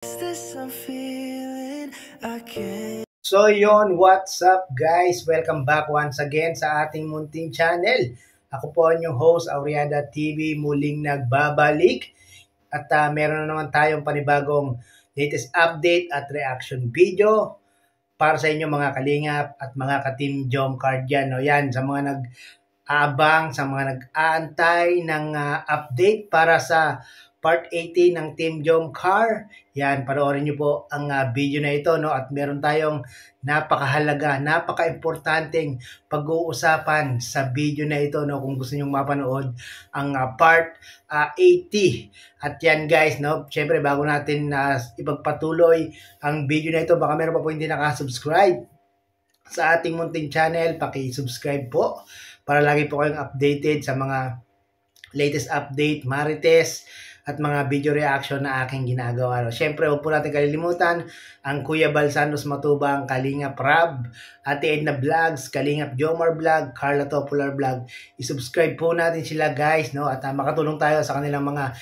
So yon, what's up guys? Welcome back once again sa ating munting channel. Ako po ang inyong host, Auriada TV, muling nagbabalik. At meron na naman tayong panibagong latest update at reaction video para sa inyo mga kalingap at mga ka-Team Jomcar dyan. No? Yan, sa mga nag-aabang, sa mga nag-aantay ng update para sa Part 80 ng Team Jomcar. Yan, panoorin nyo po ang video na ito. No? At meron tayong napakahalaga, napaka-importanteng pag-uusapan sa video na ito. No? Kung gusto nyo mapanood ang Part 80. At yan guys, no? Syempre bago natin ipagpatuloy ang video na ito, baka meron pa po hindi nakasubscribe sa ating munting channel, paki-subscribe po para lagi po kayong updated sa mga latest update, marites, at mga video reaction na aking ginagawa. Siyempre, huwag po natin kalilimutan ang Kuya Balsanos Matubang, Kalingap Rab, Ate Edna Vlogs, Kalingap Jomar Vlog, Carla Topular Vlog. I-subscribe po natin sila guys, no? At makatulong tayo sa kanilang mga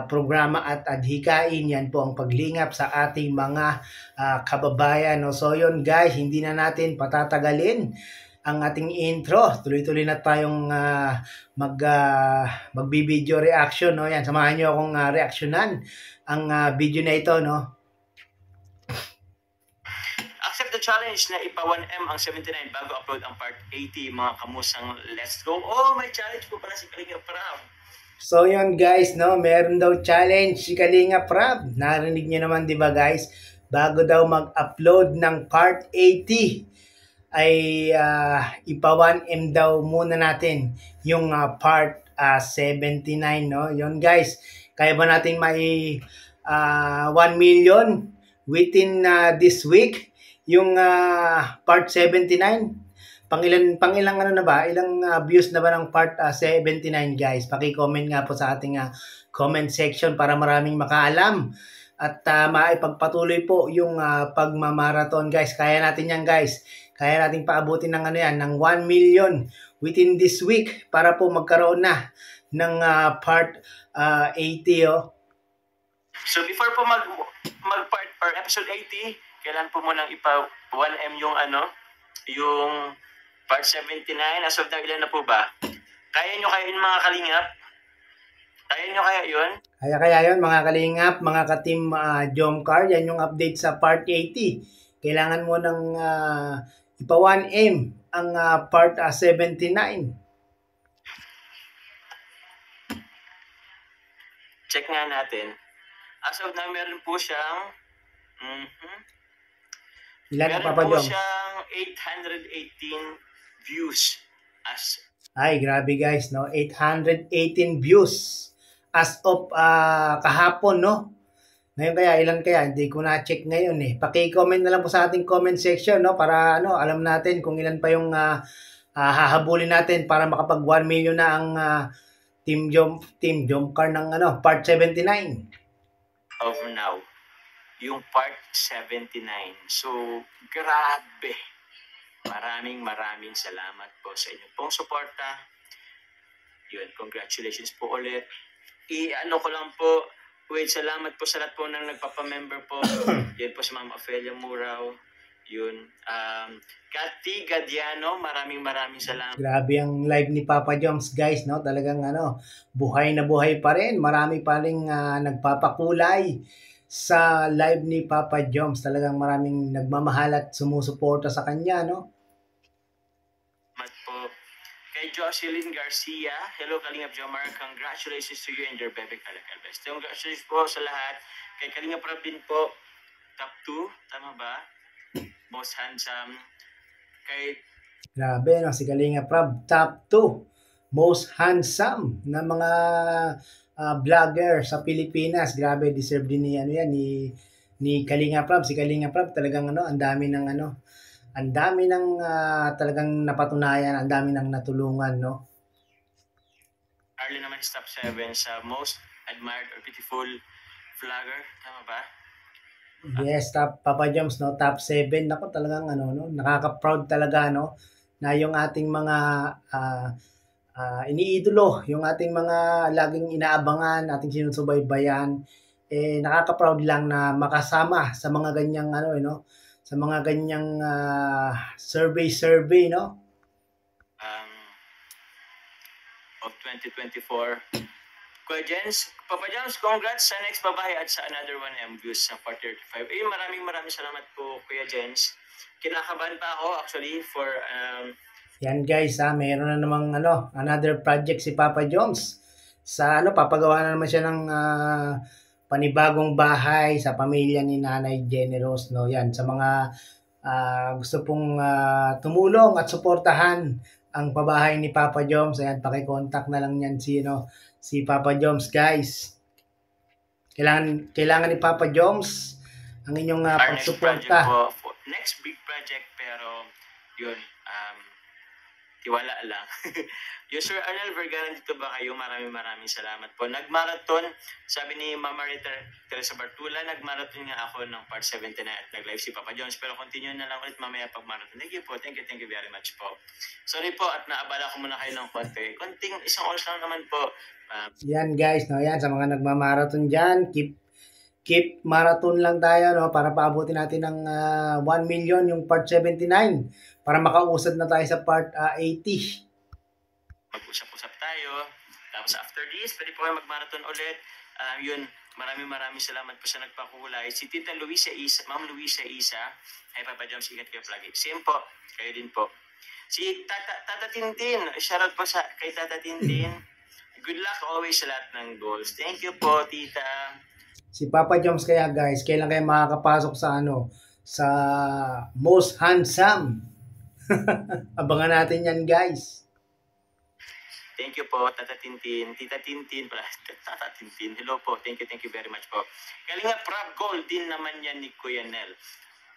programa at adhikain. Yan po ang paglingap sa ating mga kababayan. No? So yun guys, hindi na natin patatagalin ang ating intro. Tuloy-tuloy na tayong magbi-video reaction, no? Yan, samahan niyo akong reaksyonan ang video na ito, no? Accept the challenge na ipa 1M ang 79 bago upload ang part 80, mga kamusang let's go. Oh, may challenge po pala si Kalingap Rab. So yun guys, no, meron daw challenge si Kalingap Rab. Narinig niyo naman, 'di ba guys? Bago daw mag-upload ng part 80 ay ipa 1M daw muna natin yung part 79, no? Yun guys, kaya ba natin may 1 million within this week yung part 79? Pangilang ano na ba? Ilang views na ba ng part 79 guys? Paki-comment nga po sa ating comment section para maraming makaalam. At maipagpatuloy po yung pagmamarathon guys. Kaya natin yan guys. Kaya natin paabutin ng ano yan, ng 1 million within this week para po magkaroon na ng part 80. Oh. So before po mag part or episode 80, kailan po munang ipa 1M yung ano, yung part 79. As of now, ilan na po ba? Kaya nyo yun mga kalingap? Kaya nyo kaya yun? Kaya yun mga kalingap, mga ka-Team Jomcar. Yan yung update sa part 80. Kailangan mo ng ipa 1M ang part 79. Check nga natin. As of now, meron po siyang Ilan meron po siyang 818 views. Ay, grabe guys, no? 818 views as of kahapon, no? Ngayon kaya, ilan kaya? Hindi ko na-check ngayon eh. Paki-comment na lang po sa ating comment section, no? Para alam natin kung ilan pa yung hahabulin natin para makapag 1 million na ang Team Jomcar ng part 79. Of now, yung part 79. So, grabe. Maraming salamat po sa inyong pong suporta. Yun, congratulations po ulit. I-ano ko lang po, salamat po sa lahat po nang nagpapamember po. Yan po si Ma'am Ofelia Muraw. Yun. Cathy Gadiano, maraming salamat. Grabe ang live ni Papa Joms guys, no? Talagang buhay na buhay pa rin. Marami pa rin nagpapakulay sa live ni Papa Joms. Talagang maraming nagmamahal at sumusuporta sa kanya, no? Po. Kay Jocelyn Garcia, hello Kalingap Jomar, congratulations to you and your baby Kalingap. Congratulations po sa lahat. Kay Kalingap Rab din po, top 2, tama ba? Most handsome. Grabe, no? Si Kalingap Rab, top 2. Most handsome na mga vlogger sa Pilipinas. Grabe, deserve din ni Kalingap Rab. Si Kalingap Rab talagang ang dami ng talagang napatunayan, ang dami ng natulungan, no? Arlen naman is top 7 sa most admired or beautiful vlogger, tama ba? Yes, Papa Joms, no? Top 7. Ako talagang no? Nakaka-proud talaga, no? Na yung ating mga iniidolo, yung ating mga laging inaabangan, ating sinusubaybayan, nakaka-proud lang na makasama sa mga ganyang sa mga ganyang survey, no? Um, of 2024. Kuya Jens, Papa Jams, congrats sa next babae at sa another 1M views sa part 35. Maraming salamat po, Kuya Jens. Kinakabahan pa ako actually for Yan guys, meron na namang another project si Papa Jones. Sa papagawa na naman siya ng panibagong bahay sa pamilya ni Nanay Generous, no? Yan sa mga gusto pong tumulong at suportahan ang pabahay ni Papa Joms. Ayan, paki-contact na lang yan si Papa Joms, guys. Kailangan ni Papa Joms ang inyong pagsuporta. Next big project, pero yun, tiwala lang. Yung Sir Arnel Vergara, dito ba kayo? Maraming salamat po. Nag-marathon, sabi ni Mama Rita Teresa Bartula, nag-marathon nga ako ng part 79 at nag-live si Papa Jones. Pero continue na lang ulit mamaya pag-marathon. Thank you po. Thank you very much po. Sorry po at naabala ko muna kayo ng konti. Konting isang oras lang naman po. Yan guys, no? Yan sa mga nagmamarathon dyan, keep marathon lang tayo, no, para paabutin natin ng 1 million yung part 79 para makausad na tayo sa part 80. Mag-usap-usap tayo. Tapos after this, pwede po kayo mag-marathon ulit. Yun, maraming salamat po sa nagpakulay. Si Tita Luisa Isa, Ma'am Luisa Isa, ay Papa Joms, ingat kayo palagi. Same po, kayo din po. Si Tata Tintin, shoutout po kay Tata Tintin. Good luck always sa lahat ng goals. Thank you po, Tita. Si Papa Joms kaya guys, kailan kayo makakapasok sa most handsome? Abangan natin yan guys. Thank you po, Tata Tintin. Tita Tintin pala. Tata Tintin. Hello po. Thank you very much po. Kalinga Prab Gold din naman yan ni Kuya Nel.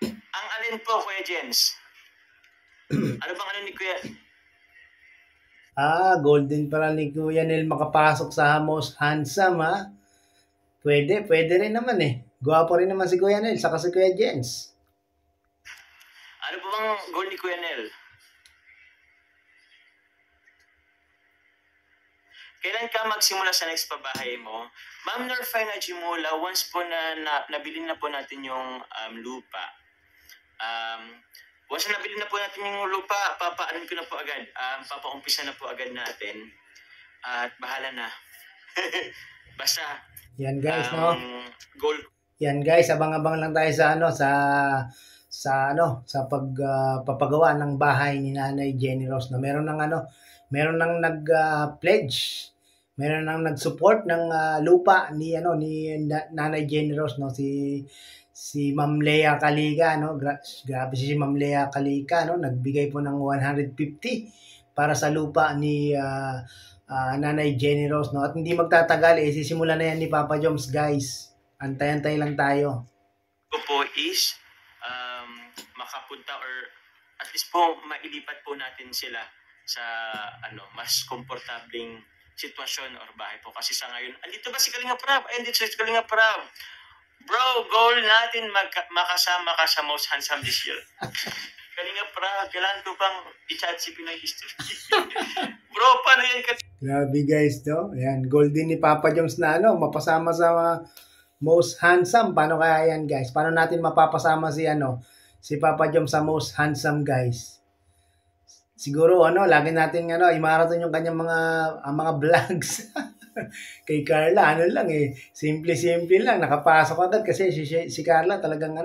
Ang alin po, Kuya Jens? Ano bang alin ni Kuya? Golden pala ni Kuya Nel makapasok sa most handsome, ha? Pwede rin naman eh. Gwapo rin naman si Kuya Nel, saka si Kuya Jens. Ano po bang goal ni Kuya Nel? Kailan ka magsimula sa next pabahay mo? Ma'am Norfay na Jimula, once po nabili na po natin yung lupa. Once nabili na po natin yung lupa, papaanin ko na po agad. Papaumpisa na po agad natin. At bahala na. Basta. Yan guys, no? Goal. Yan guys, abang-abang lang tayo sa pagpapagawa ng bahay ni Nanay Jenny Rose, no? Meron nang nag-pledge. Meron nang nag-support ng lupa ni Nanay Jenny Rose, no? Si Ma'am Lea Caliga, no? Grabe si Ma'am Lea Caliga, no? Nagbigay po ng 150 para sa lupa ni Nanay Jenny Rose, no? At hindi magtatagal, sisimula na yan ni Papa Joms, guys. Antay-antay lang tayo. Ito po is makapunta or at least po mailipat po natin sila sa mas komportabling sitwasyon or bahay po. Kasi sa ngayon, andito ba si Kalinga Prab? Andito si Kalinga Prab. Bro, goal natin makasama ka sa most handsome this year. Kalinga Prab, kailangan ko bang i-chat si Pinoy History? Bro, paano yan? Grabe guys, no? Ayan, goal din ni Papa Joms na mapasama sa most handsome. Paano kaya yan guys? Paano natin mapapasama si Papa Joms sa most handsome guys? Siguro lagi nating i-marathon yung kanyang mga vlogs. Kay Carla simple lang, nakapasok agad kasi si Carla talagang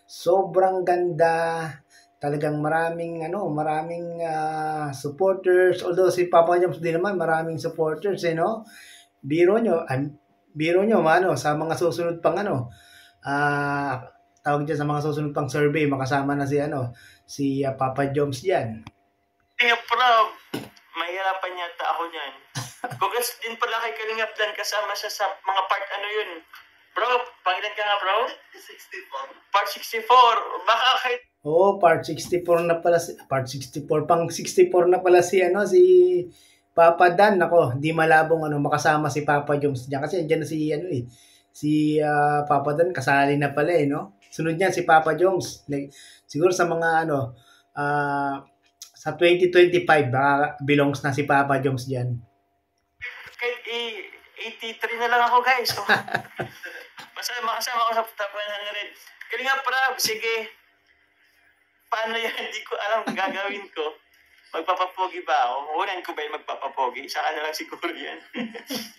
sobrang ganda, talagang maraming supporters, although si Papa Joms din naman maraming supporters biro nyo sa mga susunod pang tawag dyan sa mga susunod pang survey, makasama na si Papa Joms diyan. Prob, mahirapan yata ako niyan. Congrats din pala kay Kalingap Dan, kasama siya sa mga part yun. Bro, pangilan ka nga bro? 64. Part 64. Baka kahit... part 64 na pala part 64. Pang 64 na pala si Papa Dan. Nako, di malabong makasama si Papa Joms diyan. Kasi andyan na si Papa Dan, kasali na pala no? Sunod niyan si Papa Joms. Siguro sa mga sa 2025, baka belongs na si Papa Joms diyan. Kahit 83 na lang ako guys. makasama ko sa top 100. Kalinga Prab, sige. Paano yan? Hindi ko alam kung gagawin ko. Magpapapogi ba ako? Unan ko ba yung magpapapogi? Saka na lang siguro yan.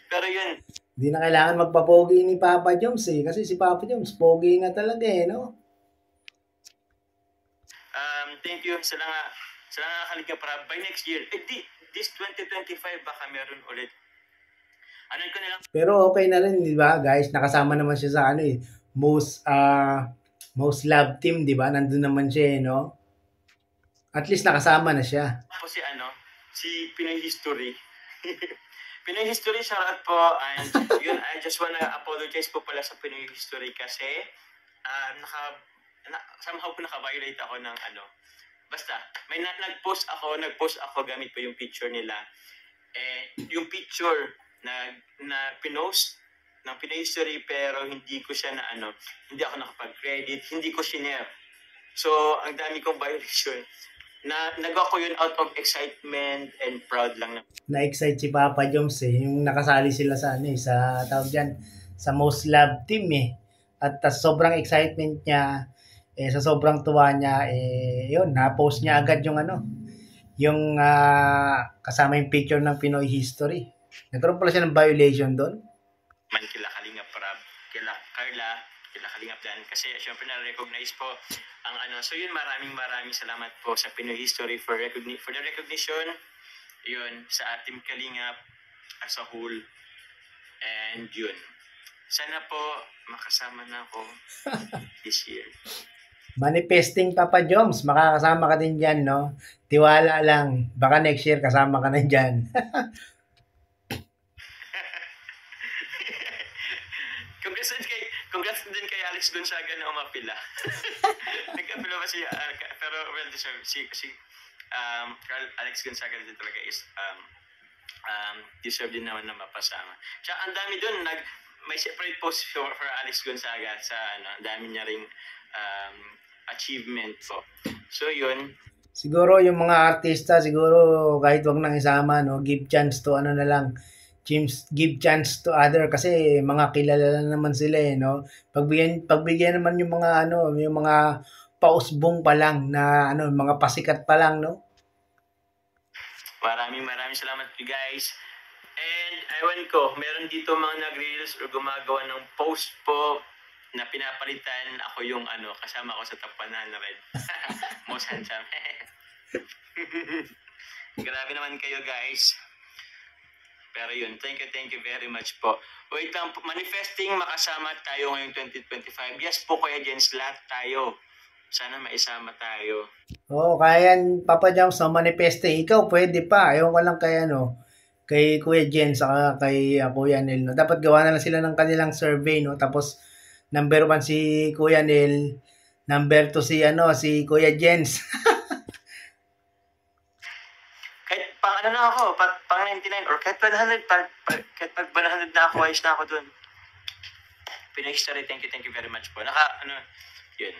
Pero yun. Hindi na kailangan magpapogi ni Papa Joms eh. Kasi si Papa Joms, pogi na talaga eh, no? Thank you. Sa nga Kalinga Prab. By next year, this 2025 baka meron ulit. Ano ko na lang? Pero okay na rin, di ba, guys? Nakasama naman siya sa ano eh, most love team, di ba? Nandun naman siya eh, no? At least nakasama na siya. Ako si Pinoy History. Pinoy History, shout out po. And yun, I just wanna apologize po pala sa Pinoy History kasi somehow po naka-violate ako ng ano. Basta, may nag-post ako gamit po yung picture nila. Yung picture na pinost ng Pinoy History pero hindi ko siya hindi ako nakapag-credit, hindi ko shinare. So, ang dami kong violation. Nagawa ko yun out of excitement and proud lang. Na-excite si Papa Joms eh. Yung nakasali sila sa sa tawag dyan, sa most love team eh. At sobrang excitement niya, sa sobrang tuwa niya, yun, na-post niya agad yung yung kasama yung picture ng Pinoy History. Nagkaroon pala siya ng violation doon. Man kila Kalinga Prab, kila Carla, kila Kalinga Dan, kasi syempre na-recognize po ang So yun, maraming salamat po sa Pinoy History for the recognition. Yun, sa ating Kalingap as a whole. And yun, sana po makasama na ako this year. Manifesting Papa Joms, makakasama ka din dyan, no? Tiwala lang. Baka next year kasama ka na dyan. Congrats din kay Alex Gonzaga na umapila. Nagkapila ba siya? Pero well deserved. Si Alex Gonzaga din talaga is deserve din naman na mapasama. Tsaka ang dami doon, may separate post for Alex Gonzaga sa ang dami niya ring achievement po. So yun. Siguro yung mga artista, siguro kahit wag nang isama, no? Give chance to na lang. Give chance to other kasi mga kilala naman sila eh, no? Pagbigyan naman yung mga yung mga pausbong pa lang na mga pasikat pa lang, no? Maraming salamat you guys. And ewan ko, meron dito mga nag-reels or gumagawa ng post po na pinapalitan ako yung kasama ko sa top 100. Most handsome. Grabe naman kayo guys. Pero yun, thank you very much po. Wait lang, manifesting makasama tayo ngayong 2025. Yes po Kuya Jens, lahat tayo. Sana maisama tayo. Kaya yan, Papa Joms, manifesting. Ikaw pwede pa. Ayaw ko lang kay Kuya Jens saka kay Kuya Nel. No? Dapat gawa na lang sila ng kanilang survey. No? Tapos, number 1 si Kuya Nel. Number 2 si Kuya Jens. Kahit na ako, pang 99 or kahit 100, kahit pag 100 na ako, ayos na ako dun. Pinoy History, thank you very much po. Yun.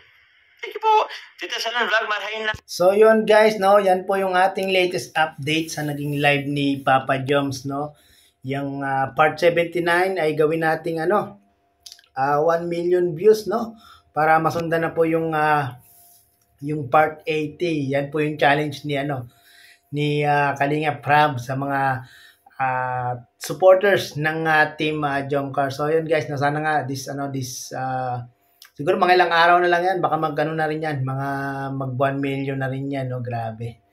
Thank you po. Dito sa vlog, marhain na. So yun guys, no, yan po yung ating latest update sa naging live ni Papa Joms, no. Yung part 79 ay gawin nating 1 million views, no, para masundan na po yung part 80. Yan po yung challenge ni Kalinga Prab sa mga supporters ng team Jomcar. So yun guys, sana nga siguro mga ilang araw na lang yan, baka magkano na rin yan, mga mag 1 million na rin yan, no, grabe.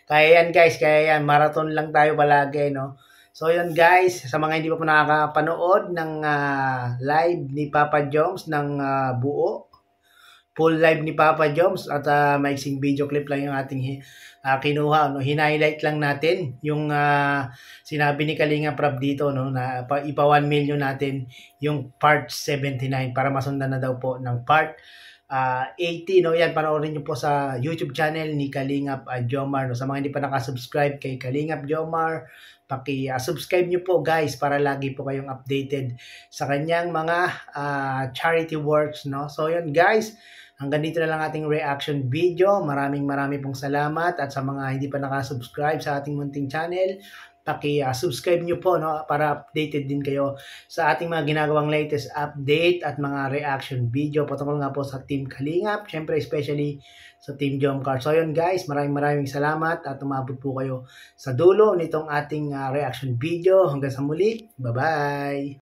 Kaya yan guys, marathon lang tayo palagi, no. So yun guys, sa mga hindi pa po nakakapanood ng live ni Papa Joms ng buo, full live ni Papa Joms at maiksing video clip lang yung ating kinuha, no. Hinighlight lang natin yung sinabi ni Kalinga Prab dito, no, na ipa 1 million natin yung part 79 para masundan na daw po ng part 80, no. Yan, panoorin niyo po sa YouTube channel ni Kalingap Jomar, no. Sa mga hindi pa nakasubscribe kay Kalingap Jomar, paki-subscribe niyo po guys para lagi po kayong updated sa kanyang mga charity works, no. So yun guys, hanggang dito na lang ating reaction video. Maraming pong salamat, at sa mga hindi pa nakasubscribe sa ating munting channel, paki-subscribe nyo po, no, para updated din kayo sa ating mga ginagawang latest update at mga reaction video patungkol nga po sa Team Kalingap, syempre especially sa Team Jomcar. So yun guys, maraming salamat at umabot po kayo sa dulo nitong ating reaction video. Hanggang sa muli, bye-bye!